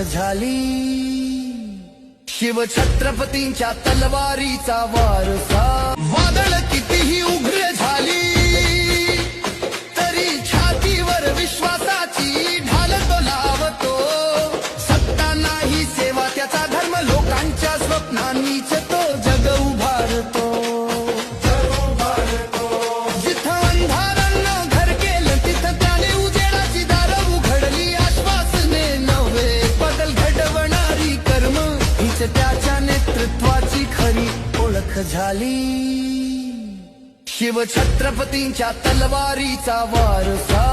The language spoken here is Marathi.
झाली शिवछत्रपतींच्या तलवारीचा वारसा वादळ कितीही उग्र झाली तरी छातीवर विश्वासाची ढाल तो लावतो सत्ता नाही सेवा त्याचा धर्म लोकांच्या स्वप्नांनीच तो जग उभारतो जिथं अंधारानं घर केलं तिथं त्याने उजेडाची दारं उघडली आश्वासने नव्हे बदल घडवणारी कर्म हीच त्याच्या नेतृत्वाची खरी ओळख झाली शिवछत्रपतींच्या तलवारीचा वारसा